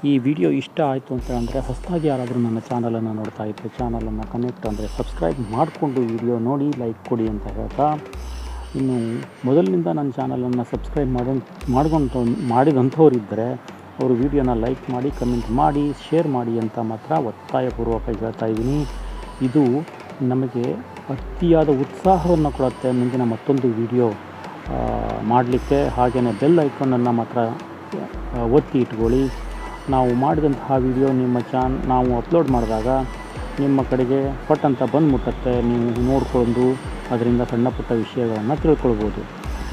ಈ ವಿಡಿಯೋ ಇಷ್ಟ ಆಯಿತು ಅಂತ ಅಂದರೆ ಹೊಸದಾಗಿ ಯಾರಾದರೂ ನನ್ನ ಚಾನಲನ್ನು ನೋಡ್ತಾ ಇದ್ದರೆ ಚಾನಲನ್ನು ಕನೆಕ್ಟ್ ಅಂದರೆ ಸಬ್ಸ್ಕ್ರೈಬ್ ಮಾಡಿಕೊಂಡು ವಿಡಿಯೋ ನೋಡಿ ಲೈಕ್ ಕೊಡಿ ಅಂತ ಹೇಳ್ತಾ, ಇನ್ನು ಮೊದಲಿನಿಂದ ನನ್ನ ಚಾನಲನ್ನು ಸಬ್ಸ್ಕ್ರೈಬ್ ಮಾಡಿದಂಥವರಿದ್ದರೆ ಅವರು ವಿಡಿಯೋನ ಲೈಕ್ ಮಾಡಿ, ಕಮೆಂಟ್ ಮಾಡಿ, ಶೇರ್ ಮಾಡಿ ಅಂತ ಮಾತ್ರ ಒತ್ತಾಯಪೂರ್ವಕ ಹೇಳ್ತಾ ಇದ್ದೀನಿ. ಇದು ನಮಗೆ ಅತಿಯಾದ ಉತ್ಸಾಹವನ್ನು ಕೊಡುತ್ತೆ ಮುಂದಿನ ಮತ್ತೊಂದು ವಿಡಿಯೋ ಮಾಡಲಿಕ್ಕೆ. ಹಾಗೆಯೇ ಬೆಲ್ ಐಕಾನನ್ನು ಮಾತ್ರ ಒತ್ತಿ ಇಟ್ಕೊಳ್ಳಿ. ನಾವು ಮಾಡಿದಂತಹ ವಿಡಿಯೋ ನಾವು ಅಪ್ಲೋಡ್ ಮಾಡಿದಾಗ ನಿಮ್ಮ ಕಡೆಗೆ ಪಟ್ ಅಂತ ಬಂದು ಮುಟ್ಟುತ್ತೆ. ನೀವು ನೋಡಿಕೊಂಡು ಅದರಿಂದ ಸಣ್ಣ ಪುಟ್ಟ ವಿಷಯಗಳನ್ನು ತಿಳ್ಕೊಳ್ಬೋದು.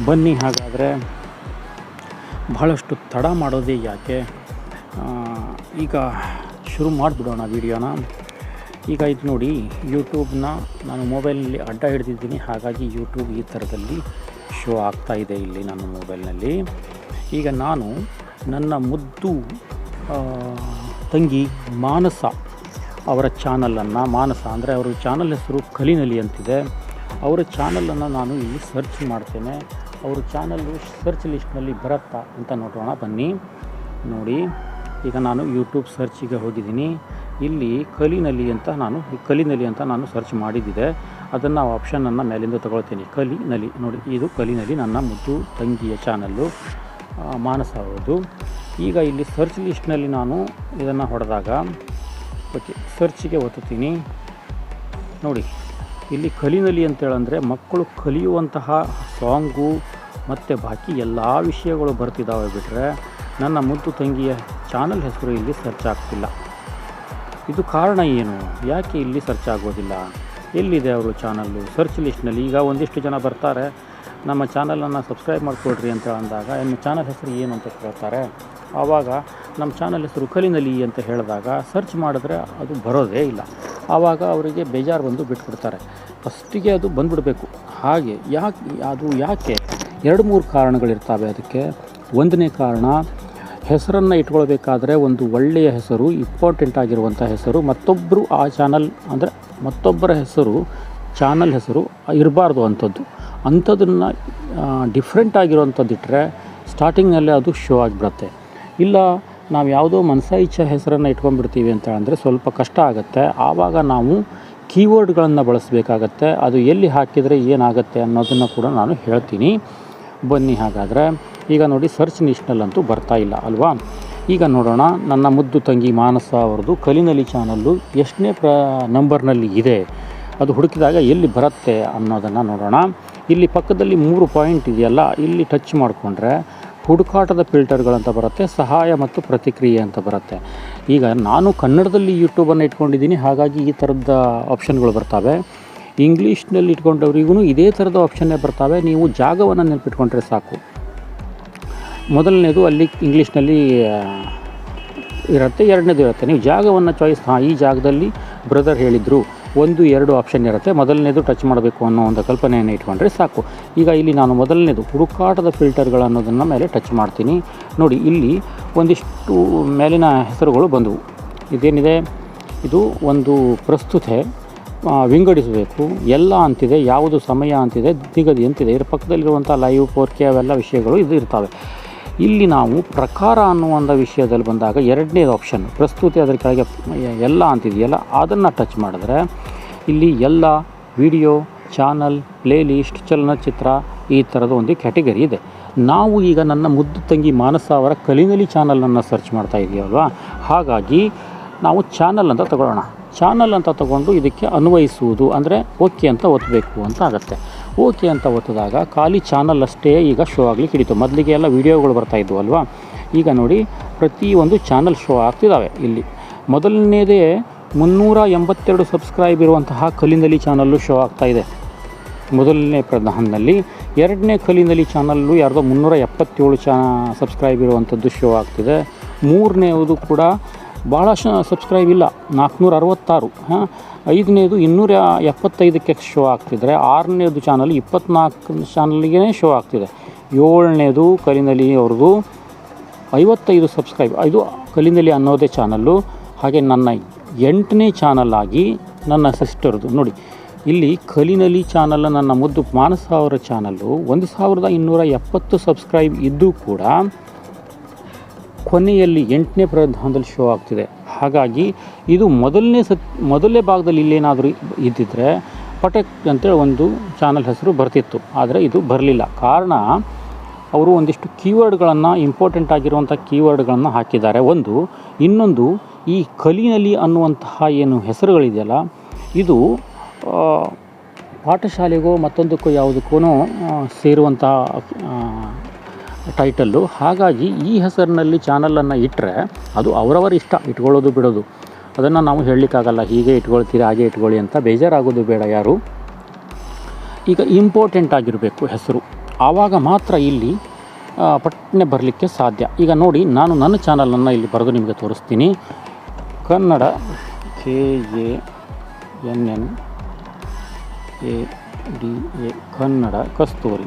ಬನ್ನಿ, ಹಾಗಾದರೆ ಬಹಳಷ್ಟು ತಡ ಮಾಡೋದೇ ಯಾಕೆ, ಈಗ ಶುರು ಮಾಡಿಬಿಡೋಣ ವಿಡಿಯೋನ. ಈಗ ಇದು ನೋಡಿ, ಯೂಟ್ಯೂಬ್ನ ನಾನು ಮೊಬೈಲ್ನಲ್ಲಿ ಅಡ್ಡ ಹಿಡಿದಿದ್ದೀನಿ, ಹಾಗಾಗಿ ಯೂಟ್ಯೂಬ್ ಈ ಥರದಲ್ಲಿ ಶೋ ಆಗ್ತಾಯಿದೆ ಇಲ್ಲಿ ನನ್ನ ಮೊಬೈಲ್ನಲ್ಲಿ. ಈಗ ನಾನು ನನ್ನ ಮುದ್ದು ತಂಗಿ ಮಾನಸ ಅವರ ಚಾನಲನ್ನು, ಮಾನಸ ಅಂದರೆ ಅವರ ಚಾನಲ್ ಹೆಸರು ಕಲಿನಲಿ ಅಂತಿದೆ. ಅವರ ಚಾನಲನ್ನು ನಾನು ಇಲ್ಲಿ ಸರ್ಚ್ ಮಾಡ್ತೇನೆ. ಅವರ ಚಾನಲ್ಲು ಸರ್ಚ್ ಲಿಸ್ಟ್ನಲ್ಲಿ ಬರುತ್ತಾ ಅಂತ ನೋಡೋಣ ಬನ್ನಿ. ನೋಡಿ, ಈಗ ನಾನು ಯೂಟ್ಯೂಬ್ ಸರ್ಚಿಗೆ ಹೋಗಿದ್ದೀನಿ. ಇಲ್ಲಿ ಕಲಿನಲಿ ಅಂತ ನಾನು ಸರ್ಚ್ ಮಾಡಿದ್ದಿದೆ. ಅದನ್ನು ಆಪ್ಷನನ್ನು ಮೇಲಿಂದ ತಗೊಳ್ತೀನಿ. ಕಲಿನಲಿ ನೋಡಿ, ಇದು ಕಲಿನಲಿ ನನ್ನ ಮುದ್ದು ತಂಗಿಯ ಚಾನಲ್ಲು, ಮಾನಸ ಅವರದು. ಈಗ ಇಲ್ಲಿ ಸರ್ಚ್ ಲಿಸ್ಟ್ನಲ್ಲಿ ನಾನು ಇದನ್ನು ಹೊಡೆದಾಗ ಓಕೆ ಸರ್ಚಿಗೆ ಒತ್ತುತ್ತೀನಿ. ನೋಡಿ, ಇಲ್ಲಿ ಕಲಿನಲಿ ಅಂತೇಳಂದರೆ ಮಕ್ಕಳು ಕಲಿಯುವಂತಹ ಸಾಂಗು ಮತ್ತು ಬಾಕಿ ಎಲ್ಲ ವಿಷಯಗಳು ಬರ್ತಿದ್ದಾವೆ. ಬಿಟ್ಟರೆ ನನ್ನ ಮುದ್ದು ತಂಗಿಯ ಚಾನಲ್ ಹೆಸರು ಇಲ್ಲಿ ಸರ್ಚ್ ಆಗ್ತಿಲ್ಲ. ಇದು ಕಾರಣ ಏನು? ಯಾಕೆ ಇಲ್ಲಿ ಸರ್ಚ್ ಆಗೋದಿಲ್ಲ? ಎಲ್ಲಿದೆ ಅವರು ಚಾನಲ್ಲು ಸರ್ಚ್ ಲಿಸ್ಟ್ನಲ್ಲಿ? ಈಗ ಒಂದಿಷ್ಟು ಜನ ಬರ್ತಾರೆ, ನಮ್ಮ ಚಾನಲನ್ನು ಸಬ್ಸ್ಕ್ರೈಬ್ ಮಾಡಿಕೊಡ್ರಿ ಅಂತ ಅಂದಾಗ ನಿಮ್ಮ ಚಾನಲ್ ಹೆಸರು ಏನು ಅಂತ ಕೇಳ್ತಾರೆ. ಆವಾಗ ನಮ್ಮ ಚಾನಲ್ ಹೆಸರು ಕಲಿನಲಿ ಅಂತ ಹೇಳಿದಾಗ ಸರ್ಚ್ ಮಾಡಿದ್ರೆ ಅದು ಬರೋದೇ ಇಲ್ಲ. ಆವಾಗ ಅವರಿಗೆ ಬೇಜಾರು ಬಂದು ಬಿಟ್ಬಿಡ್ತಾರೆ. ಫಸ್ಟಿಗೆ ಅದು ಬಂದುಬಿಡಬೇಕು. ಹಾಗೆ ಯಾಕೆ 2-3 ಕಾರಣಗಳಿರ್ತವೆ ಅದಕ್ಕೆ. ಒಂದನೇ ಕಾರಣ, ಹೆಸರನ್ನು ಇಟ್ಕೊಳ್ಬೇಕಾದ್ರೆ ಒಂದು ಒಳ್ಳೆಯ ಹೆಸರು, ಇಂಪಾರ್ಟೆಂಟ್ ಆಗಿರುವಂಥ ಹೆಸರು, ಮತ್ತೊಬ್ಬರು ಆ ಚಾನಲ್ ಅಂದರೆ ಮತ್ತೊಬ್ಬರ ಹೆಸರು ಚಾನಲ್ ಹೆಸರು ಇರಬಾರ್ದು. ಅಂಥದ್ದನ್ನು ಡಿಫ್ರೆಂಟ್ ಆಗಿರುವಂಥದ್ದು ಇಟ್ಟರೆ ಸ್ಟಾರ್ಟಿಂಗ್ನಲ್ಲೇ ಅದು ಶೋ ಆಗಿಬಿಡುತ್ತೆ. ಇಲ್ಲ, ನಾವು ಯಾವುದೋ ಮನಸಾಯಿಚ್ಛೆ ಹೆಸರನ್ನು ಇಟ್ಕೊಂಡ್ಬಿಡ್ತೀವಿ ಅಂತ ಅಂದರೆ ಸ್ವಲ್ಪ ಕಷ್ಟ ಆಗುತ್ತೆ. ಆವಾಗ ನಾವು ಕೀವರ್ಡ್ಗಳನ್ನು ಬಳಸಬೇಕಾಗತ್ತೆ. ಅದು ಎಲ್ಲಿ ಹಾಕಿದರೆ ಏನಾಗುತ್ತೆ ಅನ್ನೋದನ್ನು ಕೂಡ ನಾನು ಹೇಳ್ತೀನಿ. ಬನ್ನಿ, ಹಾಗಾದರೆ ಈಗ ನೋಡಿ, ಸರ್ಚ್ ಲಿಸ್ಟ್ನಲ್ಲಂತೂ ಬರ್ತಾ ಇಲ್ಲ ಅಲ್ವಾ. ಈಗ ನೋಡೋಣ, ನನ್ನ ಮುದ್ದು ತಂಗಿ ಮಾನಸ ಅವ್ರದ್ದು ಕಲಿನಲಿ ಚಾನಲ್ಲು ಎಷ್ಟನೇ ನಂಬರ್ನಲ್ಲಿ ಇದೆ, ಅದು ಹುಡುಕಿದಾಗ ಎಲ್ಲಿ ಬರುತ್ತೆ ಅನ್ನೋದನ್ನು ನೋಡೋಣ. ಇಲ್ಲಿ ಪಕ್ಕದಲ್ಲಿ 3 ಪಾಯಿಂಟ್ ಇದೆಯಲ್ಲ, ಇಲ್ಲಿ ಟಚ್ ಮಾಡಿಕೊಂಡ್ರೆ ಹುಡುಕಾಟದ ಫಿಲ್ಟರ್ಗಳಂತ ಬರುತ್ತೆ, ಸಹಾಯ ಮತ್ತು ಪ್ರತಿಕ್ರಿಯೆ ಅಂತ ಬರುತ್ತೆ. ಈಗ ನಾನು ಕನ್ನಡದಲ್ಲಿ ಯೂಟ್ಯೂಬನ್ನು ಇಟ್ಕೊಂಡಿದ್ದೀನಿ, ಹಾಗಾಗಿ ಈ ಥರದ ಆಪ್ಷನ್ಗಳು ಬರ್ತವೆ. ಇಂಗ್ಲೀಷ್ನಲ್ಲಿ ಇಟ್ಕೊಂಡವ್ರಿಗೂ ಇದೇ ಥರದ ಆಪ್ಷನ್ನೇ ಬರ್ತವೆ. ನೀವು ಜಾಗವನ್ನು ನೆನಪಿಟ್ಕೊಂಡ್ರೆ ಸಾಕು. ಮೊದಲನೇದು ಅಲ್ಲಿ ಇಂಗ್ಲೀಷ್ನಲ್ಲಿ ಇರುತ್ತೆ, ಎರಡನೇದು ಇರುತ್ತೆ. ನೀವು ಜಾಗವನ್ನು ಚಾಯ್ಸ್, ಈ ಜಾಗದಲ್ಲಿ ಬ್ರದರ್ ಹೇಳಿದರು 1-2 ಆಪ್ಷನ್ ಇರುತ್ತೆ. ಮೊದಲನೇದು ಟಚ್ ಮಾಡಬೇಕು ಅನ್ನೋ ಒಂದು ಕಲ್ಪನೆಯನ್ನು ಇಟ್ಕೊಂಡ್ರೆ ಸಾಕು. ಈಗ ಇಲ್ಲಿ ನಾನು ಮೊದಲನೇದು ಹುಡುಕಾಟದ ಫಿಲ್ಟರ್ಗಳು ಅನ್ನೋದನ್ನು ಮೇಲೆ ಟಚ್ ಮಾಡ್ತೀನಿ. ನೋಡಿ, ಇಲ್ಲಿ ಒಂದಿಷ್ಟು ಮೇಲಿನ ಹೆಸರುಗಳು ಬಂದವು. ಇದೇನಿದೆ, ಇದು ಒಂದು ಪ್ರಸ್ತುತೆ, ವಿಂಗಡಿಸಬೇಕು, ಎಲ್ಲ ಅಂತಿದೆ, ಯಾವುದು ಸಮಯ ಅಂತಿದೆ, ನಿಗದಿ ಅಂತಿದೆ. ಇದರ ಪಕ್ಕದಲ್ಲಿರುವಂಥ ಲೈವ್ 4K ಅವೆಲ್ಲ ವಿಷಯಗಳು ಇದು ಇರ್ತವೆ. ಇಲ್ಲಿ ನಾವು ಪ್ರಕಾರ ಅನ್ನುವಂಥ ವಿಷಯದಲ್ಲಿ ಬಂದಾಗ ಎರಡನೇದು ಆಪ್ಷನ್ ಪ್ರಸ್ತುತಿ, ಅದರ ಕೆಳಗೆ ಎಲ್ಲ ಅಂತಿದೆಯಲ್ಲ, ಅದನ್ನು ಟಚ್ ಮಾಡಿದ್ರೆ ಇಲ್ಲಿ ಎಲ್ಲ, ವಿಡಿಯೋ, ಚಾನಲ್, ಪ್ಲೇ ಲಿಸ್ಟ್, ಚಲನಚಿತ್ರ, ಈ ಥರದ ಒಂದು ಕ್ಯಾಟಗರಿ ಇದೆ. ನಾವು ಈಗ ನನ್ನ ಮುದ್ದು ತಂಗಿ ಮಾನಸ ಅವರ ಕಲಿನಲಿ ಚಾನಲನ್ನು ಸರ್ಚ್ ಮಾಡ್ತಾ ಇದೆಯಲ್ವಾ, ಹಾಗಾಗಿ ನಾವು ಚಾನಲ್ ಅಂತ ತಗೊಳ್ಳೋಣ. ಚಾನಲ್ ಅಂತ ತಗೊಂಡು ಇದಕ್ಕೆ ಅನ್ವಯಿಸುವುದು ಅಂದರೆ ಓಕೆ ಅಂತ ಒತ್ತಬೇಕು ಅಂತ ಆಗುತ್ತೆ. ಓಕೆ ಅಂತ ಒತ್ತಿದಾಗ ಖಾಲಿ ಚಾನಲ್ ಅಷ್ಟೇ ಈಗ ಶೋ ಆಗಲಿಕ್ಕೆ ಹಿಡಿತು. ಮೊದಲಿಗೆ ಎಲ್ಲ ವೀಡಿಯೋಗಳು ಬರ್ತಾಯಿದ್ವು ಅಲ್ವಾ. ಈಗ ನೋಡಿ, ಪ್ರತಿಯೊಂದು ಚಾನಲ್ ಶೋ ಆಗ್ತಿದ್ದಾವೆ. ಇಲ್ಲಿ ಮೊದಲನೇದೇ 382 ಸಬ್ಸ್ಕ್ರೈಬ್ ಇರುವಂತಹ ಕಲಿನಲಿ ಚಾನಲ್ಲು ಶೋ ಆಗ್ತಾಯಿದೆ ಮೊದಲನೇ ಪ್ರಧಾನದಲ್ಲಿ. ಎರಡನೇ ಕಲಿನಲಿ ಚಾನಲ್ಲು ಯಾರ್ದೋ 377 ಸಬ್ಸ್ಕ್ರೈಬ್ ಇರುವಂಥದ್ದು ಶೋ ಆಗ್ತಿದೆ. ಮೂರನೇದು ಕೂಡ ಭಾಳ ಸಬ್ಸ್ಕ್ರೈಬ್ ಇಲ್ಲ, 466. ಐದನೇದು 275ಕ್ಕೆ ಶೋ ಆಗ್ತಿದ್ರೆ, ಆರನೇದು ಚಾನಲ್ 24 ಚಾನಲ್ಗೆ ಶೋ ಆಗ್ತಿದೆ. ಏಳನೇದು ಕಲಿನಲಿ ಅವ್ರದ್ದು 55 ಸಬ್ಸ್ಕ್ರೈಬ್, ಇದು ಕಲಿನಲಿ ಅನ್ನೋದೇ ಚಾನಲ್ಲು. ಹಾಗೆ ನನ್ನ 8ನೇ ಚಾನಲ್ ಆಗಿ ನನ್ನ ಸಿಸ್ಟರ್ದು ನೋಡಿ, ಇಲ್ಲಿ ಕಲಿನಲಿ ಚಾನಲ್ ನನ್ನ ಮುದ್ದು ಮಾನಸ ಅವರ ಚಾನಲ್ಲು 1270 ಸಬ್ಸ್ಕ್ರೈಬ್ ಇದ್ದು ಕೂಡ ಕೊನೆಯಲ್ಲಿ 8ನೇ ಪ್ರಧಾನದಲ್ಲಿ ಶೋ ಆಗ್ತಿದೆ. ಹಾಗಾಗಿ ಇದು ಮೊದಲನೇ ಭಾಗದಲ್ಲಿ ಇಲ್ಲೇನಾದರೂ ಇದ್ದಿದ್ದರೆ ಪಟೇಕ್ ಅಂತೇಳಿ ಒಂದು ಚಾನಲ್ ಹೆಸರು ಬರ್ತಿತ್ತು. ಆದರೆ ಇದು ಬರಲಿಲ್ಲ. ಕಾರಣ ಅವರು ಒಂದಿಷ್ಟು ಕೀವರ್ಡ್ಗಳನ್ನು, ಇಂಪಾರ್ಟೆಂಟ್ ಆಗಿರುವಂಥ ಕೀವರ್ಡ್ಗಳನ್ನು ಹಾಕಿದ್ದಾರೆ. ಇನ್ನೊಂದು ಈ ಕಲಿನಲಿ ಅನ್ನುವಂತಹ ಏನು ಹೆಸರುಗಳಿದೆಯಲ್ಲ, ಇದು ಪಾಠಶಾಲೆಗೋ ಮತ್ತೊಂದಕ್ಕೋ ಯಾವುದಕ್ಕೂ ಸೇರುವಂಥ ಟೈಟಲ್ಲು. ಹಾಗಾಗಿ ಈ ಹೆಸರಿನಲ್ಲಿ ಚಾನಲನ್ನು ಇಟ್ಟರೆ ಅದು ಅವರವರ ಇಷ್ಟ, ಇಟ್ಕೊಳ್ಳೋದು ಬಿಡೋದು. ಅದನ್ನು ನಾವು ಹೇಳಲಿಕ್ಕಾಗಲ್ಲ, ಹೀಗೆ ಇಟ್ಕೊಳ್ತೀರಿ ಹಾಗೆ ಇಟ್ಕೊಳ್ಳಿ ಅಂತ. ಬೇಜಾರಾಗೋದು ಬೇಡ ಯಾರು. ಈಗ ಇಂಪಾರ್ಟೆಂಟ್ ಆಗಿರಬೇಕು ಹೆಸರು, ಆವಾಗ ಮಾತ್ರ ಇಲ್ಲಿ ಪಟ್ಟನೆ ಬರಲಿಕ್ಕೆ ಸಾಧ್ಯ. ಈಗ ನೋಡಿ, ನಾನು ನನ್ನ ಚಾನಲನ್ನು ಇಲ್ಲಿ ಬರೆದು ನಿಮಗೆ ತೋರಿಸ್ತೀನಿ. ಕನ್ನಡ KANNADA ಕನ್ನಡ ಕಸ್ತೂರಿ.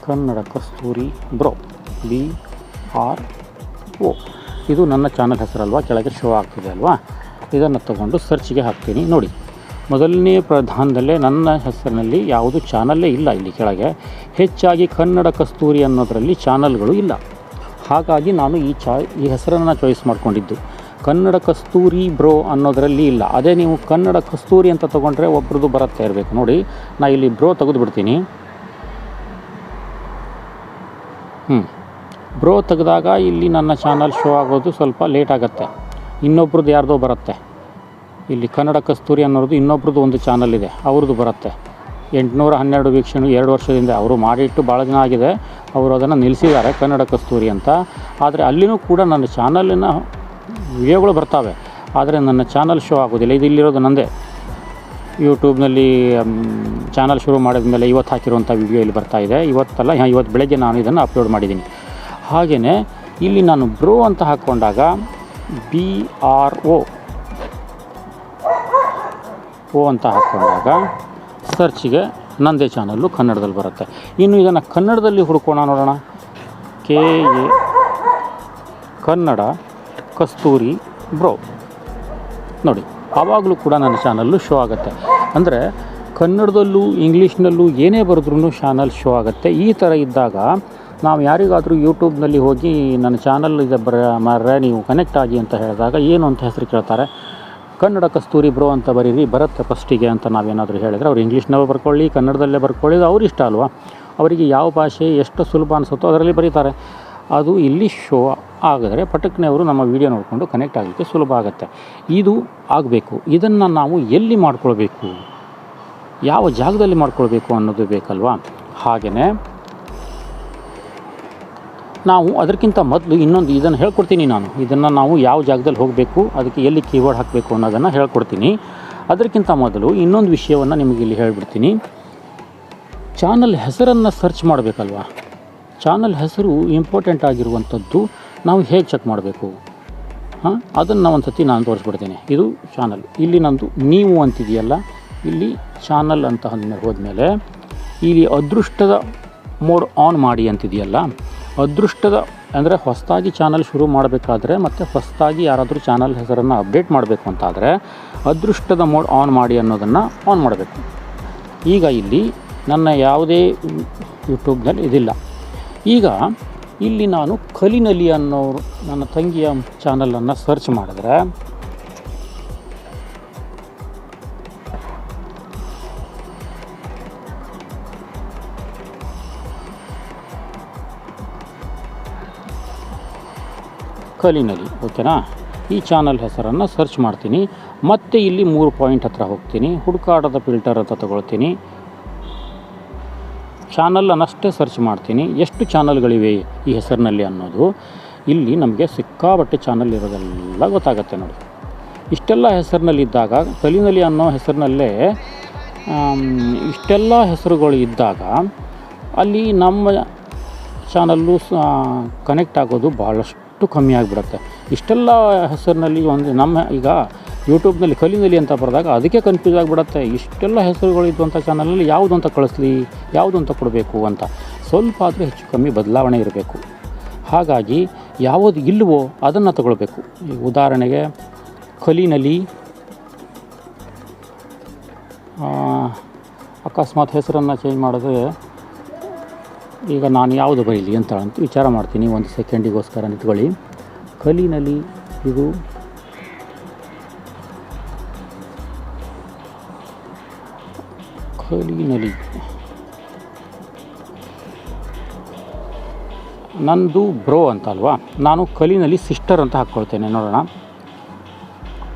ಕನ್ನಡ ಕಸ್ತೂರಿ ಬ್ರೋ BRO. ಇದು ನನ್ನ ಚಾನಲ್ ಹೆಸರಲ್ವಾ, ಕೆಳಗೆ ಶೋ ಆಗ್ತಿದೆ ಅಲ್ವಾ. ಇದನ್ನು ತಗೊಂಡು ಸರ್ಚಿಗೆ ಹಾಕ್ತೀನಿ. ನೋಡಿ, ಮೊದಲನೇ ಪ್ರಧಾನದಲ್ಲೇ ನನ್ನ ಹೆಸರಿನಲ್ಲಿ ಯಾವುದು ಚಾನಲ್ಲೇ ಇಲ್ಲ. ಇಲ್ಲಿ ಕೆಳಗೆ ಹೆಚ್ಚಾಗಿ ಕನ್ನಡ ಕಸ್ತೂರಿ ಅನ್ನೋದರಲ್ಲಿ ಚಾನಲ್ಗಳು ಇಲ್ಲ. ಹಾಗಾಗಿ ನಾನು ಈ ಹೆಸರನ್ನು ಚಾಯ್ಸ್ ಮಾಡಿಕೊಂಡಿದ್ದು. ಕನ್ನಡ ಕಸ್ತೂರಿ ಬ್ರೋ ಅನ್ನೋದರಲ್ಲಿ ಇಲ್ಲ. ಅದೇ ನೀವು ಕನ್ನಡ ಕಸ್ತೂರಿ ಅಂತ ತೊಗೊಂಡ್ರೆ ಒಬ್ರದ್ದು ಬರುತ್ತೆ ಇರಬೇಕು. ನೋಡಿ, ನಾನು ಇಲ್ಲಿ ಬ್ರೋ ತೆಗೆದುಬಿಡ್ತೀನಿ. ಬ್ರೋ ತೆಗೆದಾಗ ಇಲ್ಲಿ ನನ್ನ ಚಾನಲ್ ಶೋ ಆಗೋದು ಸ್ವಲ್ಪ ಲೇಟ್ ಆಗುತ್ತೆ. ಇನ್ನೊಬ್ರದ್ದು ಯಾರ್ದೋ ಬರುತ್ತೆ. ಇಲ್ಲಿ ಕನ್ನಡ ಕಸ್ತೂರಿ ಅನ್ನೋದು ಇನ್ನೊಬ್ರದ್ದು ಒಂದು ಚಾನಲ್ ಇದೆ, ಅವ್ರದ್ದು ಬರುತ್ತೆ. 812 ವೀಕ್ಷಣೆ 2 ವರ್ಷದಿಂದ. ಅವರು ಮಾಡಿಟ್ಟು ಭಾಳ ದಿನ ಆಗಿದೆ, ಅವರು ಅದನ್ನು ನಿಲ್ಲಿಸಿದ್ದಾರೆ ಕನ್ನಡ ಕಸ್ತೂರಿ ಅಂತ. ಆದರೆ ಅಲ್ಲಿನೂ ಕೂಡ ನನ್ನ ಚಾನಲಿನ ವಿಡಿಯೋಗಳು ಬರ್ತಾವೆ, ಆದರೆ ನನ್ನ ಚಾನಲ್ ಶೋ ಆಗೋದಿಲ್ಲ. ಇಲ್ಲಿರೋದು ನಂದೇ. ಯೂಟ್ಯೂಬ್ನಲ್ಲಿ ಚಾನಲ್ ಶುರು ಮಾಡಿದ ಮೇಲೆ ಇವತ್ತು ಹಾಕಿರುವಂಥ ವಿಡಿಯೋ ಇಲ್ಲಿ ಬರ್ತಾಯಿದೆ. ಇವತ್ತು ಬೆಳಗ್ಗೆ ನಾನು ಇದನ್ನು ಅಪ್ಲೋಡ್ ಮಾಡಿದ್ದೀನಿ. ಹಾಗೆಯೇ ಇಲ್ಲಿ ನಾನು ಬ್ರೋ ಅಂತ ಹಾಕ್ಕೊಂಡಾಗ BRO ಅಂತ ಹಾಕ್ಕೊಂಡಾಗ ಸರ್ಚಿಗೆ ನನ್ನದೇ ಚಾನಲ್ಲು ಕನ್ನಡದಲ್ಲಿ ಬರುತ್ತೆ. ಇನ್ನು ಇದನ್ನು ಕನ್ನಡದಲ್ಲಿ ಹುಡ್ಕೋಣ, ನೋಡೋಣ. ಕನ್ನಡ ಕಸ್ತೂರಿ ಬ್ರೋ. ನೋಡಿ, ಆವಾಗಲೂ ಕೂಡ ನನ್ನ ಚಾನಲ್ಲು ಶೋ ಆಗುತ್ತೆ. ಅಂದರೆ ಕನ್ನಡದಲ್ಲೂ ಇಂಗ್ಲೀಷ್ನಲ್ಲೂ ಏನೇ ಬರೆದ್ರೂ ಚಾನಲ್ ಶೋ ಆಗುತ್ತೆ. ಈ ಥರ ಇದ್ದಾಗ ನಾವು ಯಾರಿಗಾದರೂ ಯೂಟ್ಯೂಬ್ನಲ್ಲಿ ಹೋಗಿ ನನ್ನ ಚಾನಲ್ ಇದೆ ಮಾರ್ರೆ ನೀವು ಕನೆಕ್ಟ್ ಆಗಿ ಅಂತ ಹೇಳಿದಾಗ ಏನು ಅಂತ ಹೆಸರು ಕೇಳ್ತಾರೆ. ಕನ್ನಡ ಕಸ್ತೂರಿ ಬ್ರೋ ಅಂತ ಬರೀರಿ, ಬರುತ್ತೆ ಫಸ್ಟಿಗೆ ಅಂತ ನಾವೇನಾದರೂ ಹೇಳಿದರೆ ಅವ್ರು ಇಂಗ್ಲೀಷ್ನಲ್ಲೇ ಬರ್ಕೊಳ್ಳಿ, ಕನ್ನಡದಲ್ಲೇ ಬರ್ಕೊಳ್ಳಿ, ಅವ್ರ ಇಷ್ಟ ಅಲ್ವಾ. ಅವರಿಗೆ ಯಾವ ಭಾಷೆ ಎಷ್ಟು ಸುಲಭ ಅನಿಸುತ್ತೋ ಅದರಲ್ಲಿ ಬರೀತಾರೆ. ಅದು ಇಲ್ಲಿ ಶೋ ಆಗಿದ್ರೆ ಪಟಕ್ನೆ ಅವರು ನಮ್ಮ ವಿಡಿಯೋ ನೋಡಿಕೊಂಡು ಕನೆಕ್ಟ್ ಆಗಲಿಕ್ಕೆ ಸುಲಭ ಆಗುತ್ತೆ. ಇದು ಆಗಬೇಕು. ಇದನ್ನು ನಾವು ಎಲ್ಲಿ ಮಾಡ್ಕೊಳ್ಬೇಕು, ಯಾವ ಜಾಗದಲ್ಲಿ ಮಾಡ್ಕೊಳ್ಬೇಕು ಅನ್ನೋದು ಬೇಕಲ್ವಾ. ಹಾಗೆಯೇ ನಾವು ಅದಕ್ಕಿಂತ ಮೊದಲು ಇದನ್ನು ಹೇಳ್ಕೊಡ್ತೀನಿ ನಾನು. ಇದನ್ನು ನಾವು ಯಾವ ಜಾಗದಲ್ಲಿ ಹೋಗಬೇಕು, ಅದಕ್ಕೆ ಎಲ್ಲಿ ಕೀವರ್ಡ್ ಹಾಕಬೇಕು ಅನ್ನೋದನ್ನು ಹೇಳ್ಕೊಡ್ತೀನಿ. ಅದಕ್ಕಿಂತ ಮೊದಲು ಇನ್ನೊಂದು ವಿಷಯವನ್ನು ನಿಮಗೆ ಇಲ್ಲಿ ಹೇಳ್ಬಿಡ್ತೀನಿ. ಚಾನಲ್ ಹೆಸರನ್ನು ಸರ್ಚ್ ಮಾಡಬೇಕಲ್ವಾ. ಚಾನಲ್ ಹೆಸರು ಇಂಪಾರ್ಟೆಂಟ್ ಆಗಿರುವಂಥದ್ದು. ನಾವು ಹೇಗೆ ಚೆಕ್ ಮಾಡಬೇಕು ಅದನ್ನು ಒಂದು ಸತಿ ನಾನು ತೋರಿಸ್ಬಿಡ್ತೀನಿ. ಇದು ಚಾನಲ್. ಇಲ್ಲಿ ನಂದು ನೀವು ಅಂತಿದೆಯಲ್ಲ, ಇಲ್ಲಿ ಚಾನಲ್ ಅಂತ ಹೋದ್ಮೇಲೆ ಇಲ್ಲಿ ಅದೃಷ್ಟದ ಮೋಡ್ ಆನ್ ಮಾಡಿ ಅಂತಿದೆಯಲ್ಲ, ಅದೃಷ್ಟದ ಅಂದರೆ ಹೊಸದಾಗಿ ಚಾನಲ್ ಶುರು ಮಾಡಬೇಕಾದ್ರೆ ಮತ್ತು ಹೊಸದಾಗಿ ಯಾರಾದರೂ ಚಾನಲ್ ಹೆಸರನ್ನು ಅಪ್ಡೇಟ್ ಮಾಡಬೇಕು ಅಂತಾದರೆ ಅದೃಷ್ಟದ ಮೋಡ್ ಆನ್ ಮಾಡಿ ಅನ್ನೋದನ್ನು ಆನ್ ಮಾಡಬೇಕು. ಈಗ ಇಲ್ಲಿ ನನ್ನ ಯಾವುದೇ ಯೂಟ್ಯೂಬ್ನಲ್ಲಿ ಇದಿಲ್ಲ. ಈಗ ಇಲ್ಲಿ ನಾನು ಕಲಿನಲಿ ಅನ್ನೋರು ನನ್ನ ತಂಗಿಯ ಚಾನಲನ್ನು ಸರ್ಚ್ ಮಾಡಿದ್ರೆ ಕಲಿನಲಿ, ಓಕೆನಾ. ಈ ಚಾನಲ್ ಹೆಸರನ್ನು ಸರ್ಚ್ ಮಾಡ್ತೀನಿ. ಮತ್ತು ಇಲ್ಲಿ 3 ಪಾಯಿಂಟ್ ಹತ್ರ ಹೋಗ್ತೀನಿ. ಹುಡುಕಾಟದ ಫಿಲ್ಟರ್ ಅಂತ ತಗೊಳ್ತೀನಿ. ಚಾನಲನ್ನಷ್ಟೇ ಸರ್ಚ್ ಮಾಡ್ತೀನಿ. ಎಷ್ಟು ಚಾನಲ್ಗಳಿವೆ ಈ ಹೆಸರಿನಲ್ಲಿ ಅನ್ನೋದು ಇಲ್ಲಿ ನಮಗೆ ಸಿಕ್ಕಾಬಟ್ಟೆ ಚಾನಲ್ ಇರೋದೆಲ್ಲ ಗೊತ್ತಾಗುತ್ತೆ. ನೋಡಿ, ಇಷ್ಟೆಲ್ಲ ಹೆಸರಿನಲ್ಲಿದ್ದಾಗ, ಕಲಿನಲಿ ಅನ್ನೋ ಹೆಸರಿನಲ್ಲೇ ಇಷ್ಟೆಲ್ಲ ಹೆಸರುಗಳು ಇದ್ದಾಗ ಅಲ್ಲಿ ನಮ್ಮ ಚಾನಲ್ಲು ಕನೆಕ್ಟ್ ಆಗೋದು ಭಾಳಷ್ಟು ಕಮ್ಮಿ ಆಗಿಬಿಡುತ್ತೆ. ಇಷ್ಟೆಲ್ಲ ಹೆಸರಿನಲ್ಲಿ ನಮ್ಮ ಈಗ ಯೂಟ್ಯೂಬ್ನಲ್ಲಿ ಕಲಿನಲಿ ಅಂತ ಬರೆದಾಗ ಅದಕ್ಕೆ ಕನ್ಫ್ಯೂಸ್ ಆಗಿಬಿಡುತ್ತೆ. ಇಷ್ಟೆಲ್ಲ ಹೆಸರುಗಳಿದ್ದಂಥ ಚಾನಲಲ್ಲಿ ಯಾವುದು ಅಂತ ಕಳಿಸ್ಲಿ, ಯಾವುದು ಅಂತ ಕೊಡಬೇಕು ಅಂತ ಸ್ವಲ್ಪ ಆದರೂ ಹೆಚ್ಚು ಕಮ್ಮಿ ಬದಲಾವಣೆ ಇರಬೇಕು. ಹಾಗಾಗಿ ಯಾವುದು ಇಲ್ಲವೋ ಅದನ್ನು ತಗೊಳ್ಬೇಕು. ಈಗ ಉದಾಹರಣೆಗೆ ಕಲಿನಲಿ ಅಕಸ್ಮಾತ್ ಹೆಸರನ್ನು ಚೇಂಜ್ ಮಾಡಿದ್ರೆ ಈಗ ನಾನು ಯಾವುದು ಬರೀಲಿ ಅಂತ ವಿಚಾರ ಮಾಡ್ತೀನಿ. ಒಂದು ಸೆಕೆಂಡಿಗೋಸ್ಕರ ನಿಂತ್ಕೊಳ್ಳಿ. ಕಲಿನಲಿ ಇದು ಕಲಿನಲಿ ನಂದು ಬ್ರೋ ಅಂತ ಅಲ್ವಾ, ನಾನು ಕಲಿನಲ್ಲಿ ಸಿಸ್ಟರ್ ಅಂತ ಹಾಕ್ಕೊಳ್ತೇನೆ. ನೋಡೋಣ,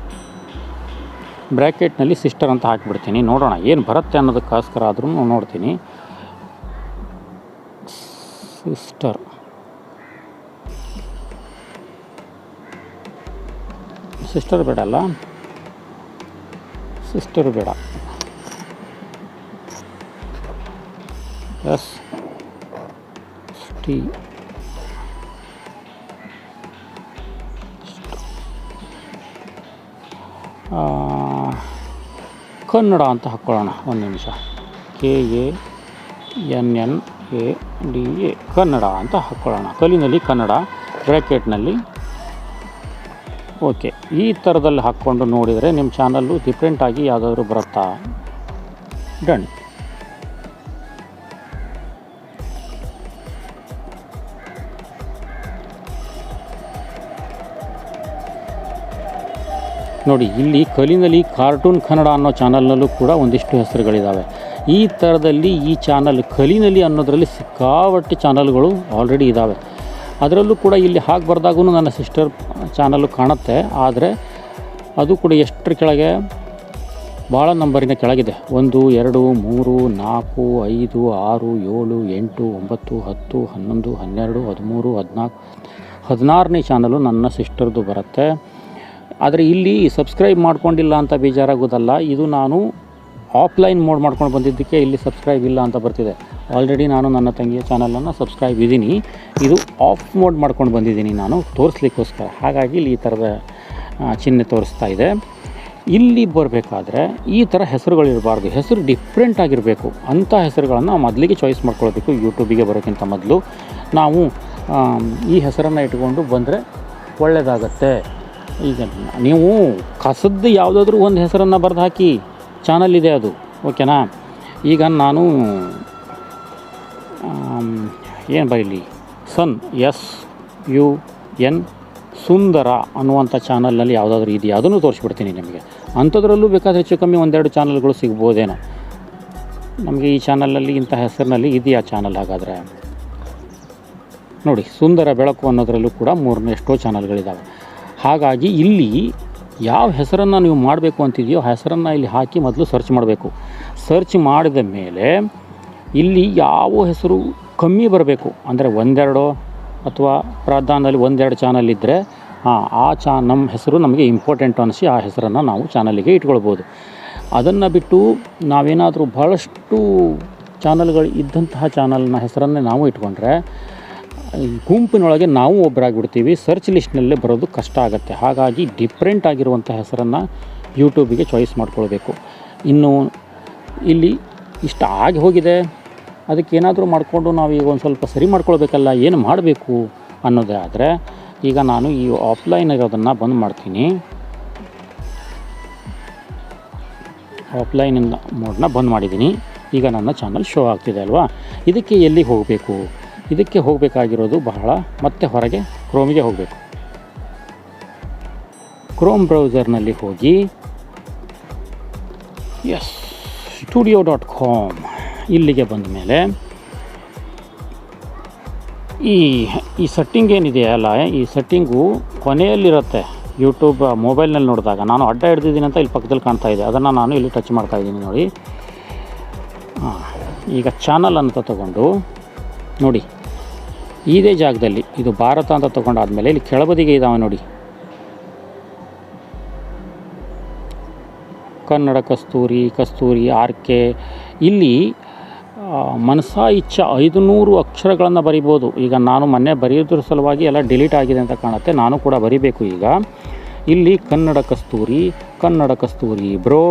ಬ್ರ್ಯಾಕೆಟ್ನಲ್ಲಿ ಸಿಸ್ಟರ್ ಅಂತ ಹಾಕಿಬಿಡ್ತೀನಿ. ನೋಡೋಣ ಏನು ಬರುತ್ತೆ ಅನ್ನೋದಕ್ಕೋಸ್ಕರ ಆದ್ರೂ ನೋಡ್ತೀನಿ. ಸಿಸ್ಟರ್ ಸಿಸ್ಟರ್ ಬೇಡ ಅಲ್ಲ, ಸಿಸ್ಟರ್ ಬೇಡ. ಎಸ್ ಟಿ ಕನ್ನಡ ಅಂತ ಹಾಕ್ಕೊಳ್ಳೋಣ. ಒಂದು ನಿಮಿಷ. KANNADA ಕನ್ನಡ ಅಂತ ಹಾಕ್ಕೊಳ್ಳೋಣ. ಕಲಿನಲ್ಲಿ ಕನ್ನಡ ಬ್ರ್ಯಾಕೆಟ್ನಲ್ಲಿ. ಓಕೆ, ಈ ಥರದಲ್ಲಿ ಹಾಕ್ಕೊಂಡು ನೋಡಿದರೆ ನಿಮ್ಮ ಚಾನಲ್ಲು ಡಿಫ್ರೆಂಟಾಗಿ ಯಾವುದಾದ್ರೂ ಬರುತ್ತಾ? ಡನ್. ನೋಡಿ, ಇಲ್ಲಿ ಕಲಿನಲ್ಲಿ ಕಾರ್ಟೂನ್ ಕನ್ನಡ ಅನ್ನೋ ಚಾನಲ್ನಲ್ಲೂ ಕೂಡ ಒಂದಿಷ್ಟು ಹೆಸರುಗಳಿದ್ದಾವೆ. ಈ ಥರದಲ್ಲಿ ಈ ಚಾನಲ್ ಕಲಿನಲ್ಲಿ ಅನ್ನೋದರಲ್ಲಿ ಸಿಕ್ಕಾಪಟ್ಟೆ ಚಾನಲ್ಗಳು ಆಲ್ರೆಡಿ ಇದ್ದಾವೆ. ಅದರಲ್ಲೂ ಕೂಡ ಇಲ್ಲಿ ಹಾಕಬಾರ್ದಾಗೂ ನನ್ನ ಸಿಸ್ಟರ್ ಚಾನಲ್ಲು ಕಾಣುತ್ತೆ. ಆದರೆ ಅದು ಕೂಡ ಎಷ್ಟರ ಕೆಳಗೆ, ಭಾಳ ನಂಬರಿನ ಕೆಳಗಿದೆ. 1 2 3 4 5 6 7 8 9 10 11 12 13 14 16ನೇ ಚಾನಲು ನನ್ನ ಸಿಸ್ಟರ್ದು ಬರುತ್ತೆ. ಆದರೆ ಇಲ್ಲಿ ಸಬ್ಸ್ಕ್ರೈಬ್ ಮಾಡ್ಕೊಂಡಿಲ್ಲ ಅಂತ ಬೇಜಾರಾಗೋದಲ್ಲ, ಇದು ನಾನು ಆಫ್ಲೈನ್ ಮೋಡ್ ಮಾಡ್ಕೊಂಡು ಬಂದಿದ್ದಕ್ಕೆ ಇಲ್ಲಿ ಸಬ್ಸ್ಕ್ರೈಬ್ ಇಲ್ಲ ಅಂತ ಬರ್ತಿದೆ. ಆಲ್ರೆಡಿ ನಾನು ನನ್ನ ತಂಗಿಯ ಚಾನಲನ್ನು ಸಬ್ಸ್ಕ್ರೈಬ್ ಇದ್ದೀನಿ, ಇದು ಆಫ್ ಮೋಡ್ ಮಾಡ್ಕೊಂಡು ಬಂದಿದ್ದೀನಿ ನಾನು ತೋರಿಸ್ಲಿಕ್ಕೋಸ್ಕರ. ಹಾಗಾಗಿ ಇಲ್ಲಿ ಈ ಥರದ ಚಿಹ್ನೆ ತೋರಿಸ್ತಾ ಇದೆ. ಇಲ್ಲಿ ಬರಬೇಕಾದ್ರೆ ಈ ಥರ ಹೆಸರುಗಳಿರಬಾರ್ದು, ಹೆಸರು ಡಿಫ್ರೆಂಟ್ ಆಗಿರಬೇಕು. ಅಂಥ ಹೆಸರುಗಳನ್ನು ಮೊದಲಿಗೆ ಚಾಯ್ಸ್ ಮಾಡ್ಕೊಳ್ಬೇಕು. ಯೂಟ್ಯೂಬಿಗೆ ಬರೋಕ್ಕಿಂತ ಮೊದಲು ನಾವು ಈ ಹೆಸರನ್ನು ಇಟ್ಕೊಂಡು ಬಂದರೆ ಒಳ್ಳೆಯದಾಗತ್ತೆ. ಈಗ ನೀವು ಕಸದ್ದು ಯಾವುದಾದ್ರೂ ಒಂದು ಹೆಸರನ್ನು ಬರೆದು ಹಾಕಿ, ಚಾನಲ್ ಇದೆ ಅದು, ಓಕೆನಾ? ಈಗ ನಾನು ಏನು ಬರೀಲಿ, SUN ಸುಂದರ ಅನ್ನುವಂಥ ಚಾನಲ್ನಲ್ಲಿ ಯಾವುದಾದ್ರೂ ಇದೆಯಾ ಅದನ್ನು ತೋರಿಸ್ಬಿಡ್ತೀನಿ ನಿಮಗೆ. ಅಂಥದ್ರಲ್ಲೂ ಬೇಕಾದ್ರೆ ಹೆಚ್ಚು ಕಮ್ಮಿ 1-2 ಚಾನಲ್ಗಳು ಸಿಗ್ಬೋದೇನೋ. ನಮಗೆ ಈ ಚಾನಲಲ್ಲಿ ಇಂಥ ಹೆಸರಿನಲ್ಲಿ ಇದೆಯಾ ಚಾನಲ್? ಹಾಗಾದರೆ ನೋಡಿ, ಸುಂದರ ಬೆಳಕು ಅನ್ನೋದರಲ್ಲೂ ಕೂಡ 3 ಎಷ್ಟೋ ಚಾನಲ್ಗಳಿದ್ದಾವೆ. ಹಾಗಾಗಿ ಇಲ್ಲಿ ಯಾವ ಹೆಸರನ್ನು ನೀವು ಮಾಡಬೇಕು ಅಂತಿದೆಯೋ ಆ ಹೆಸರನ್ನು ಇಲ್ಲಿ ಹಾಕಿ ಮೊದಲು ಸರ್ಚ್ ಮಾಡಬೇಕು. ಸರ್ಚ್ ಮಾಡಿದ ಮೇಲೆ ಇಲ್ಲಿ ಯಾವ ಹೆಸರು ಕಮ್ಮಿ ಬರಬೇಕು ಅಂದರೆ 1-2 ಅಥವಾ ಪ್ರಧಾನದಲ್ಲಿ 1-2 ಚಾನಲ್ ಇದ್ದರೆ ನಮ್ಮ ಹೆಸರು ನಮಗೆ ಇಂಪಾರ್ಟೆಂಟ್ ಅನಿಸಿ ಆ ಹೆಸರನ್ನು ನಾವು ಚಾನಲಿಗೆ ಇಟ್ಕೊಳ್ಬೋದು. ಅದನ್ನು ಬಿಟ್ಟು ನಾವೇನಾದರೂ ಭಾಳಷ್ಟು ಚಾನಲ್ಗಳು ಇದ್ದಂತಹ ಚಾನಲ್ನ ಹೆಸರನ್ನೇ ನಾವು ಇಟ್ಕೊಂಡ್ರೆ ಗುಂಪಿನೊಳಗೆ ನಾವು ಒಬ್ಬರಾಗಿಬಿಡ್ತೀವಿ, ಸರ್ಚ್ ಲಿಸ್ಟ್ನಲ್ಲೇ ಬರೋದು ಕಷ್ಟ ಆಗುತ್ತೆ. ಹಾಗಾಗಿ ಡಿಫ್ರೆಂಟ್ ಆಗಿರುವಂಥ ಹೆಸರನ್ನು ಯೂಟ್ಯೂಬಿಗೆ ಚಾಯ್ಸ್ ಮಾಡ್ಕೊಳ್ಬೇಕು. ಇನ್ನು ಇಲ್ಲಿ ಇಷ್ಟ ಆಗಿ ಹೋಗಿದೆ, ಅದಕ್ಕೆ ಏನಾದರೂ ಮಾಡಿಕೊಂಡು ನಾವು ಈಗ ಒಂದು ಸ್ವಲ್ಪ ಸರಿ ಮಾಡ್ಕೊಳ್ಬೇಕಲ್ಲ, ಏನು ಮಾಡಬೇಕು ಅನ್ನೋದೇ ಆದರೆ ಈಗ ನಾನು ಈ ಆಫ್ಲೈನ್ ಇರೋದನ್ನು ಬಂದ್ ಮಾಡ್ತೀನಿ. ಆಫ್ಲೈನಿಂದ ಮೋಡನ್ನ ಬಂದ್ ಮಾಡಿದ್ದೀನಿ. ಈಗ ನನ್ನ ಚಾನಲ್ ಶೋ ಆಗ್ತಿದೆ ಅಲ್ವಾ? ಇದಕ್ಕೆ ಎಲ್ಲಿಗೆ ಹೋಗಬೇಕು? ಇದಕ್ಕೆ ಹೋಗಬೇಕಾಗಿರೋದು ಬಹಳ ಮತ್ತೆ ಹೊರಗೆ ಕ್ರೋಮಿಗೆ ಹೋಗಬೇಕು. ಕ್ರೋಮ್ ಬ್ರೌಸರ್ನಲ್ಲಿ ಹೋಗಿ studio.com ಇಲ್ಲಿಗೆ ಬಂದ ಮೇಲೆ ಈ ಸೆಟ್ಟಿಂಗ್ ಏನಿದೆಯಲ್ಲ, ಈ ಸೆಟ್ಟಿಂಗು ಕೊನೆಯಲ್ಲಿರುತ್ತೆ. ಯೂಟ್ಯೂಬ್ ಮೊಬೈಲ್ನಲ್ಲಿ ನೋಡಿದಾಗ ನಾನು ಅಡ್ಡ ಹಿಡ್ದಿದ್ದೀನಿ ಅಂತ ಇಲ್ಲಿ ಪಕ್ಕದಲ್ಲಿ ಕಾಣ್ತಾ ಇದೆ, ಅದನ್ನು ನಾನು ಇಲ್ಲಿ ಟಚ್ ಮಾಡ್ತಾಯಿದ್ದೀನಿ ನೋಡಿ. ಈಗ ಚಾನಲ್ ಅಂತ ತಗೊಂಡು ನೋಡಿ, ಇದೇ ಜಾಗದಲ್ಲಿ ಇದು ಭಾರತ ಅಂತ ತೊಗೊಂಡಾದಮೇಲೆ ಇಲ್ಲಿ ಕೆಳಬದಿಗೆ ಇದ್ದಾವೆ ನೋಡಿ, ಕನ್ನಡ ಕಸ್ತೂರಿ RK. ಇಲ್ಲಿ ಮನಸಾ ಇಚ್ಛಾ 500 ಅಕ್ಷರಗಳನ್ನು ಬರಿಬೋದು. ಈಗ ನಾನು ಮೊನ್ನೆ ಬರೆಯೋದ್ರ ಸಲುವಾಗಿ ಎಲ್ಲ ಡಿಲೀಟ್ ಆಗಿದೆ ಅಂತ ಕಾಣುತ್ತೆ, ನಾನು ಕೂಡ ಬರಿಬೇಕು ಈಗ. ಇಲ್ಲಿ ಕನ್ನಡ ಕಸ್ತೂರಿ ಬ್ರೋ,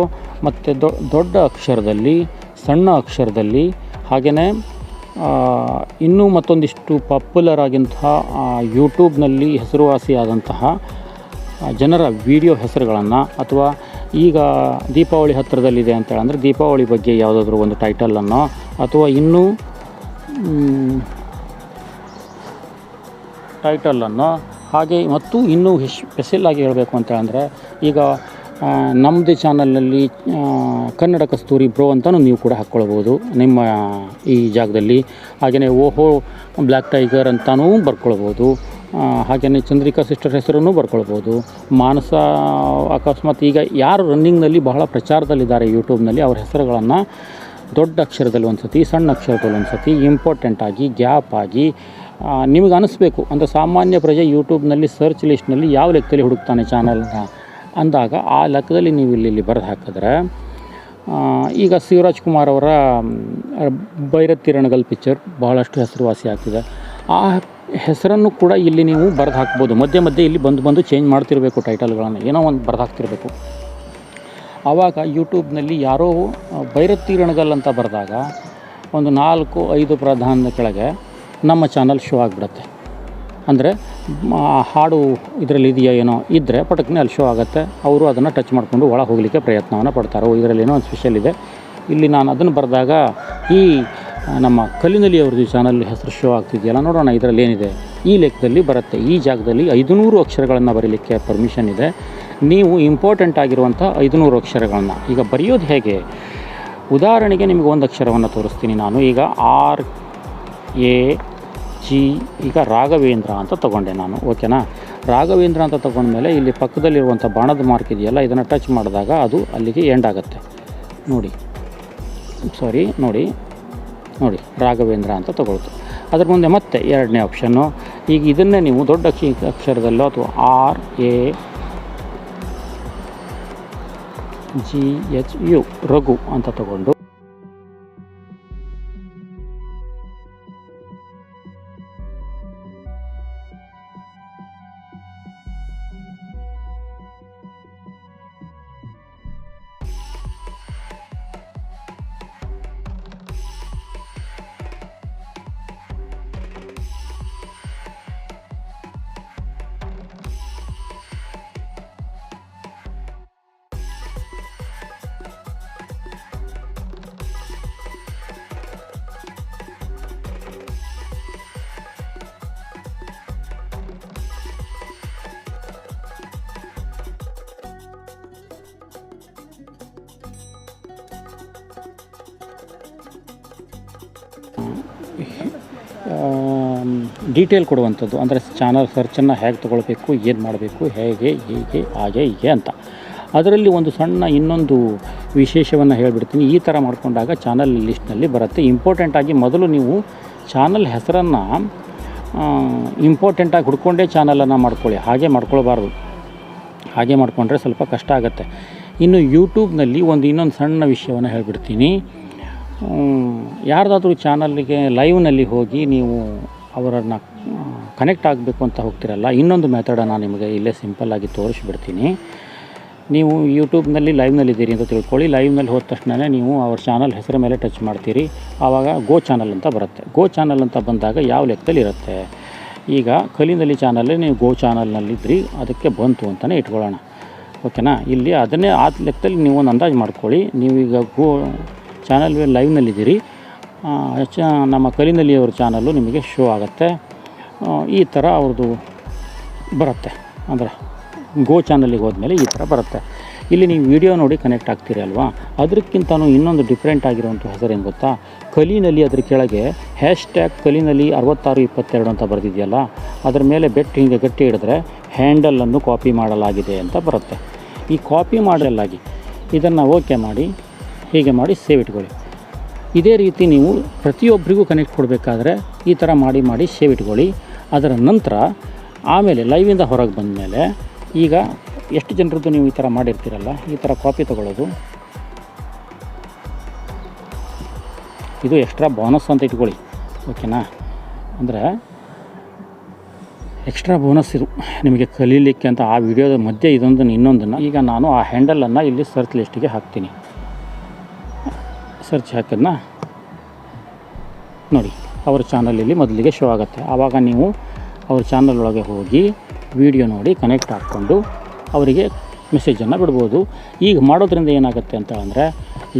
ಮತ್ತು ದೊಡ್ಡ ಅಕ್ಷರದಲ್ಲಿ, ಸಣ್ಣ ಅಕ್ಷರದಲ್ಲಿ, ಹಾಗೆಯೇ ಇನ್ನೂ ಮತ್ತೊಂದಿಷ್ಟು ಪಾಪ್ಯುಲರ್ ಆಗಿಂತಹ ಯೂಟ್ಯೂಬ್ನಲ್ಲಿ ಹೆಸರುವಾಸಿಯಾದಂತಹ ಜನರ ವಿಡಿಯೋ ಹೆಸರುಗಳನ್ನು ಅಥವಾ ಈಗ ದೀಪಾವಳಿ ಹತ್ತಿರದಲ್ಲಿದೆ ಅಂತೇಳಿ ಅಂದರೆ ದೀಪಾವಳಿ ಬಗ್ಗೆ ಯಾವುದಾದ್ರೂ ಒಂದು ಟೈಟಲನ್ನು ಅಥವಾ ಇನ್ನೂ ಟೈಟಲನ್ನು ಹಾಗೆ ಮತ್ತು ಇನ್ನೂ ಸ್ಪೆಷಲ್ಲಾಗಿ ಹೇಳಬೇಕು ಅಂತೇಳಂದರೆ ಈಗ ನಮ್ಮದೇ ಚಾನಲ್ನಲ್ಲಿ ಕನ್ನಡ ಕಸ್ತೂರಿ ಬ್ರೋ ಅಂತಲೂ ನೀವು ಕೂಡ ಹಾಕ್ಕೊಳ್ಬೋದು ನಿಮ್ಮ ಈ ಜಾಗದಲ್ಲಿ. ಹಾಗೆಯೇ ಓಹೋ ಬ್ಲ್ಯಾಕ್ ಟೈಗರ್ ಅಂತಲೂ ಬರ್ಕೊಳ್ಬೋದು. ಹಾಗೆಯೇ ಚಂದ್ರಿಕಾ ಸಿಸ್ಟರ್ ಹೆಸರನ್ನು ಬರ್ಕೊಳ್ಬೋದು. ಮಾನಸ ಅಕಸ್ಮಾತ್ ಈಗ ಯಾರು ರನ್ನಿಂಗ್ನಲ್ಲಿ ಬಹಳ ಪ್ರಚಾರದಲ್ಲಿದ್ದಾರೆ ಯೂಟ್ಯೂಬ್ನಲ್ಲಿ ಅವ್ರ ಹೆಸರುಗಳನ್ನು ದೊಡ್ಡ ಅಕ್ಷರದಲ್ಲಿ ಒಂದು ಸತಿ, ಸಣ್ಣ ಅಕ್ಷರದಲ್ಲಿ ಒಂದು ಸತಿ, ಇಂಪಾರ್ಟೆಂಟಾಗಿ ಗ್ಯಾಪ್ ಆಗಿ ನಿಮಗೆ ಅನಿಸ್ಬೇಕು ಅಂದರೆ ಸಾಮಾನ್ಯ ಪ್ರಜೆ ಯೂಟ್ಯೂಬ್ನಲ್ಲಿ ಸರ್ಚ್ ಲಿಸ್ಟ್ನಲ್ಲಿ ಯಾವ ಲೆಕ್ಕದಲ್ಲಿ ಹುಡುಕ್ತಾನೆ ಚಾನಲ್ನ ಅಂದಾಗ ಆ ಲೆಕ್ಕದಲ್ಲಿ ನೀವು ಇಲ್ಲಿ ಬರೆದು ಹಾಕಿದ್ರೆ ಈಗ ಶಿವರಾಜ್ ಕುಮಾರ್ ಅವರ ಭೈರತಿ ರಣಗಲ್ ಪಿಕ್ಚರ್ ಬಹಳಷ್ಟು ಹೆಸರುವಾಸಿ ಆಗ್ತಿದೆ. ಆ ಹೆಸರನ್ನು ಕೂಡ ಇಲ್ಲಿ ನೀವು ಬರೆದು ಹಾಕ್ಬೋದು. ಮಧ್ಯೆ ಮಧ್ಯೆ ಇಲ್ಲಿ ಬಂದು ಚೇಂಜ್ ಮಾಡ್ತಿರಬೇಕು ಟೈಟಲ್ಗಳನ್ನು, ಏನೋ ಒಂದು ಬರೆದು ಹಾಕ್ತಿರಬೇಕು. ಆವಾಗ ಯೂಟ್ಯೂಬ್ನಲ್ಲಿ ಯಾರೋ ಭೈರತಿ ರಣಗಲ್ ಅಂತ ಬರೆದಾಗ ಒಂದು 4-5 ಪ್ರಾಧಾನ್ಯದ ಕೆಳಗೆ ನಮ್ಮ ಚಾನಲ್ ಶೋ ಆಗಿಬಿಡುತ್ತೆ. ಅಂದರೆ ಹಾಡು ಇದರಲ್ಲಿ ಇದೆಯಾ ಏನೋ ಇದ್ದರೆ ಪಟಕ್ನೆ ಅಲ್ಲಿ ಶೋ ಆಗುತ್ತೆ. ಅವರು ಅದನ್ನು ಟಚ್ ಮಾಡಿಕೊಂಡು ಒಳ ಹೋಗಲಿಕ್ಕೆ ಪ್ರಯತ್ನವನ್ನು ಪಡ್ತಾರೆ. ಇದರಲ್ಲಿ ಏನೋ ಒಂದು ಸ್ಪೆಷಲ್ ಇದೆ, ಇಲ್ಲಿ ನಾನು ಅದನ್ನು ಬರೆದಾಗ ಈ ನಮ್ಮ ಕಲಿನಲಿ ಅವ್ರದ್ದು ಚಾನಲ್ ಹೆಸರು ಶೋ ಆಗ್ತಿದೆಯಲ್ಲ, ನೋಡೋಣ ಇದರಲ್ಲಿ ಏನಿದೆ. ಈ ಲೆಕ್ಕದಲ್ಲಿ ಬರುತ್ತೆ. ಈ ಜಾಗದಲ್ಲಿ 500 ಅಕ್ಷರಗಳನ್ನು ಬರೀಲಿಕ್ಕೆ ಪರ್ಮಿಷನ್ ಇದೆ. ನೀವು ಇಂಪಾರ್ಟೆಂಟ್ ಆಗಿರುವಂಥ 500 ಅಕ್ಷರಗಳನ್ನು ಈಗ ಬರೆಯೋದು ಹೇಗೆ, ಉದಾಹರಣೆಗೆ ನಿಮಗೆ ಒಂದು ಅಕ್ಷರವನ್ನು ತೋರಿಸ್ತೀನಿ ನಾನು. ಈಗ RAG ಈಗ ರಾಘವೇಂದ್ರ ಅಂತ ತೊಗೊಂಡೆ ನಾನು, ಓಕೆನಾ. ರಾಘವೇಂದ್ರ ಅಂತ ತೊಗೊಂಡ್ಮೇಲೆ ಇಲ್ಲಿ ಪಕ್ಕದಲ್ಲಿರುವಂಥ ಬಾಣದ ಮಾರ್ಕ್ ಇದೆಯಲ್ಲ, ಇದನ್ನು ಟಚ್ ಮಾಡಿದಾಗ ಅದು ಅಲ್ಲಿಗೆ ಎಂಡ್ ಆಗುತ್ತೆ. ನೋಡಿ ರಾಘವೇಂದ್ರ ಅಂತ ತೊಗೊಳ್ತು. ಅದ್ರ ಮುಂದೆ ಮತ್ತೆ ಎರಡನೇ ಆಪ್ಷನ್ನು. ಈಗ ಇದನ್ನೇ ನೀವು ದೊಡ್ಡ ಅಕ್ಷರದಲ್ಲೋ ಅಥವಾ RAGHU ರಘು ಅಂತ ತಗೊಂಡು ಡೀಟೇಲ್ ಕೊಡುವಂಥದ್ದು. ಅಂದರೆ ಚಾನಲ್ ಸರ್ಚನ್ನು ಹೇಗೆ ತೊಗೊಳ್ಬೇಕು, ಏನು ಮಾಡಬೇಕು, ಹೇಗೆ ಹೀಗೆ ಅಂತ. ಅದರಲ್ಲಿ ಒಂದು ಸಣ್ಣ ಇನ್ನೊಂದು ವಿಶೇಷವನ್ನು ಹೇಳಿಬಿಡ್ತೀನಿ. ಈ ಥರ ಮಾಡಿಕೊಂಡಾಗ ಚಾನಲ್ ಲಿಸ್ಟ್ನಲ್ಲಿ ಬರುತ್ತೆ. ಇಂಪಾರ್ಟೆಂಟಾಗಿ ಮೊದಲು ನೀವು ಚಾನಲ್ ಹೆಸರನ್ನು ಇಂಪಾರ್ಟೆಂಟಾಗಿ ಹುಡ್ಕೊಂಡೇ ಚಾನಲನ್ನು ಮಾಡ್ಕೊಳ್ಳಿ. ಹಾಗೆ ಮಾಡ್ಕೊಳ್ಬಾರ್ದು. ಹಾಗೆ ಮಾಡಿಕೊಂಡ್ರೆ ಸ್ವಲ್ಪ ಕಷ್ಟ ಆಗುತ್ತೆ. ಇನ್ನು ಯೂಟ್ಯೂಬ್ನಲ್ಲಿ ಇನ್ನೊಂದು ಸಣ್ಣ ವಿಷಯವನ್ನು ಹೇಳಿಬಿಡ್ತೀನಿ. ಯಾರ್ದಾದ್ರೂ ಚಾನಲ್ಗೆ ಲೈವ್ನಲ್ಲಿ ಹೋಗಿ ನೀವು ಅವರನ್ನು ಕನೆಕ್ಟ್ ಆಗಬೇಕು ಅಂತ ಹೋಗ್ತಿರಲ್ಲ, ಇನ್ನೊಂದು ಮೆಥಡನ್ನು ನಿಮಗೆ ಇಲ್ಲೇ ಸಿಂಪಲ್ಲಾಗಿ ತೋರಿಸ್ಬಿಡ್ತೀನಿ. ನೀವು ಯೂಟ್ಯೂಬ್ನಲ್ಲಿ ಲೈವ್ನಲ್ಲಿದ್ದೀರಿ ಅಂತ ತಿಳ್ಕೊಳ್ಳಿ. ಲೈವ್ನಲ್ಲಿ ಹೋದ ತಕ್ಷಣ ನೀವು ಅವ್ರ ಚಾನಲ್ ಹೆಸರ ಮೇಲೆ ಟಚ್ ಮಾಡ್ತೀರಿ. ಆವಾಗ ಗೋ ಚಾನಲ್ ಅಂತ ಬರುತ್ತೆ. ಗೋ ಚಾನಲ್ ಅಂತ ಬಂದಾಗ ಯಾವ ಲೆಕ್ಕದಲ್ಲಿ ಇರುತ್ತೆ, ಈಗ ಕಲಿನಲ್ಲಿ ಚಾನಲ್ಲೇ ನೀವು ಗೋ ಚಾನಲ್ನಲ್ಲಿದ್ದಿರಿ, ಅದಕ್ಕೆ ಬಂತು ಅಂತಲೇ ಇಟ್ಕೊಳ್ಳೋಣ, ಓಕೆನಾ. ಇಲ್ಲಿ ಅದನ್ನೇ ಆ ಲೆಕ್ಕದಲ್ಲಿ ನೀವು ಒಂದು ಅಂದಾಜು ಮಾಡ್ಕೊಳ್ಳಿ. ನೀವೀಗ ಗೋ ಚಾನಲ್ ಲೈವ್ನಲ್ಲಿದ್ದೀರಿ, ನಮ್ಮ ಕಲಿನಲ್ಲಿ ಅವ್ರ ಚಾನಲ್ಲು ನಿಮಗೆ ಶೋ ಆಗುತ್ತೆ. ಈ ಥರ ಅವ್ರದ್ದು ಬರುತ್ತೆ. ಅಂದರೆ ಗೋ ಚಾನಲ್ಲಿಗೆ ಹೋದ್ಮೇಲೆ ಈ ಥರ ಬರುತ್ತೆ. ಇಲ್ಲಿ ನೀವು ವಿಡಿಯೋ ನೋಡಿ ಕನೆಕ್ಟ್ ಆಗ್ತೀರಿ ಅಲ್ವಾ, ಅದಕ್ಕಿಂತನೂ ಇನ್ನೊಂದು ಡಿಫ್ರೆಂಟ್ ಆಗಿರುವಂಥ ಹೆಸರು ಏನು ಗೊತ್ತಾ, ಕಲಿನಲ್ಲಿ ಅದ್ರ ಕೆಳಗೆ #ಕಲಿನಲ್ಲಿ 6622 ಅಂತ ಬರೆದಿದೆಯಲ್ಲ, ಅದ್ರ ಮೇಲೆ ಹಿಂಗೆ ಗಟ್ಟಿ ಹಿಡಿದ್ರೆ ಹ್ಯಾಂಡಲನ್ನು ಕಾಪಿ ಮಾಡಲಾಗಿದೆ ಅಂತ ಬರುತ್ತೆ. ಈ ಕಾಪಿ ಮಾಡಲಾಗಿ ಇದನ್ನು ಓಕೆ ಮಾಡಿ, ಹೀಗೆ ಮಾಡಿ ಸೇವ್ ಇಟ್ಕೊಳ್ಳಿ. ಇದೇ ರೀತಿ ನೀವು ಪ್ರತಿಯೊಬ್ಬರಿಗೂ ಕನೆಕ್ಟ್ ಕೊಡಬೇಕಾದ್ರೆ ಈ ಥರ ಮಾಡಿ ಸೇವ್ ಇಟ್ಕೊಳ್ಳಿ. ಅದರ ನಂತರ ಆಮೇಲೆ ಲೈವಿಂದ ಹೊರಗೆ ಬಂದ ಮೇಲೆ ಈಗ ಎಷ್ಟು ಜನರದ್ದು ನೀವು ಈ ಥರ ಮಾಡಿರ್ತೀರಲ್ಲ, ಈ ಥರ ಕಾಪಿ ತೊಗೊಳ್ಳೋದು, ಇದು ಎಕ್ಸ್ಟ್ರಾ ಬೋನಸ್ ಅಂತ ಇಟ್ಕೊಳ್ಳಿ, ಓಕೆನಾ. ಅಂದರೆ ಎಕ್ಸ್ಟ್ರಾ ಬೋನಸ್ ಇದು ನಿಮಗೆ ಕಲೀಲಿಕ್ಕೆ ಅಂತ. ಆ ವಿಡಿಯೋದ ಮಧ್ಯೆ ಇನ್ನೊಂದನ್ನು ಈಗ ನಾನು ಆ ಹ್ಯಾಂಡಲನ್ನು ಇಲ್ಲಿ ಸರ್ಚ್ ಲಿಸ್ಟಿಗೆ ಹಾಕ್ತೀನಿ. ಸರ್ಚ್ ಹಾಕಿದ್ನ ನೋಡಿ, ಅವ್ರ ಚಾನಲಲ್ಲಿ ಮೊದಲಿಗೆ ಶೋ ಆಗುತ್ತೆ. ಆವಾಗ ನೀವು ಅವ್ರ ಚಾನಲ್ ಒಳಗೆ ಹೋಗಿ ವಿಡಿಯೋ ನೋಡಿ ಕನೆಕ್ಟ್ ಹಾಕ್ಕೊಂಡು ಅವರಿಗೆ ಮೆಸೇಜನ್ನು ಬಿಡ್ಬೋದು. ಈಗ ಮಾಡೋದ್ರಿಂದ ಏನಾಗುತ್ತೆ ಅಂತ ಅಂದರೆ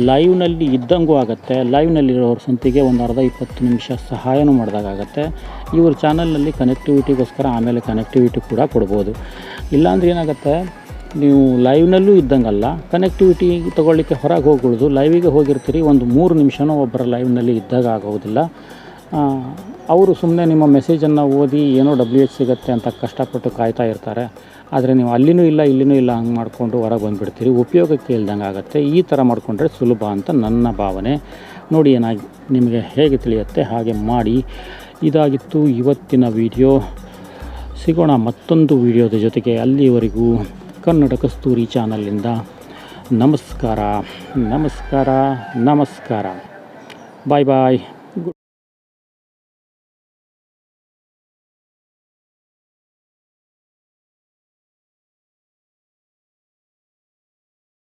ಲೈವ್ನಲ್ಲಿ ಇದ್ದಂಗೂ ಆಗುತ್ತೆ. ಲೈವ್ನಲ್ಲಿರೋರ ಸಂತಿಗೆ ಒಂದು ಅರ್ಧ 20 ನಿಮಿಷ ಸಹಾಯನೂ ಮಾಡಿದಾಗುತ್ತೆ. ಇವ್ರ ಚಾನಲ್ನಲ್ಲಿ ಕನೆಕ್ಟಿವಿಟಿಗೋಸ್ಕರ ಆಮೇಲೆ ಕನೆಕ್ಟಿವಿಟಿ ಕೂಡ ಕೊಡ್ಬೋದು. ಇಲ್ಲಾಂದ್ರೆ ಏನಾಗುತ್ತೆ, ನೀವು ಲೈವ್ನಲ್ಲೂ ಇದ್ದಂಗಲ್ಲ, ಕನೆಕ್ಟಿವಿಟಿ ತೊಗೊಳ್ಳಿಕ್ಕೆ ಹೊರಗೆ ಹೋಗ್ಬಿಡ್ದು, ಲೈವಿಗೆ ಹೋಗಿರ್ತೀರಿ, ಒಂದು 3 ನಿಮಿಷನೂ ಒಬ್ಬರ ಲೈವ್ನಲ್ಲಿ ಇದ್ದಾಗ ಆಗೋದಿಲ್ಲ. ಅವರು ಸುಮ್ಮನೆ ನಿಮ್ಮ ಮೆಸೇಜನ್ನು ಓದಿ ಏನೋ WH ಸಿಗುತ್ತೆ ಅಂತ ಕಷ್ಟಪಟ್ಟು ಕಾಯ್ತಾ ಇರ್ತಾರೆ. ಆದರೆ ನೀವು ಅಲ್ಲಿನೂ ಇಲ್ಲ ಇಲ್ಲಿನೂ ಇಲ್ಲ ಹಂಗೆ ಮಾಡಿಕೊಂಡು ಹೊರಗೆ ಬಂದುಬಿಡ್ತೀರಿ, ಉಪಯೋಗಕ್ಕೆ ಇಲ್ದಂಗೆ ಆಗುತ್ತೆ. ಈ ಥರ ಮಾಡಿಕೊಂಡ್ರೆ ಸುಲಭ ಅಂತ ನನ್ನ ಭಾವನೆ. ನೋಡಿ ನಿಮಗೆ ಹೇಗೆ ತಿಳಿಯುತ್ತೆ ಹಾಗೆ ಮಾಡಿ. ಇದಾಗಿತ್ತು ಇವತ್ತಿನ ವಿಡಿಯೋ. ಸಿಗೋಣ ಮತ್ತೊಂದು ವಿಡಿಯೋದ ಜೊತೆಗೆ. ಅಲ್ಲಿವರೆಗೂ ಕನ್ನಡ ಕಸ್ತೂರಿ ಚಾನಲಿಂದ ನಮಸ್ಕಾರ. ಬಾಯ್ ಬಾಯ್.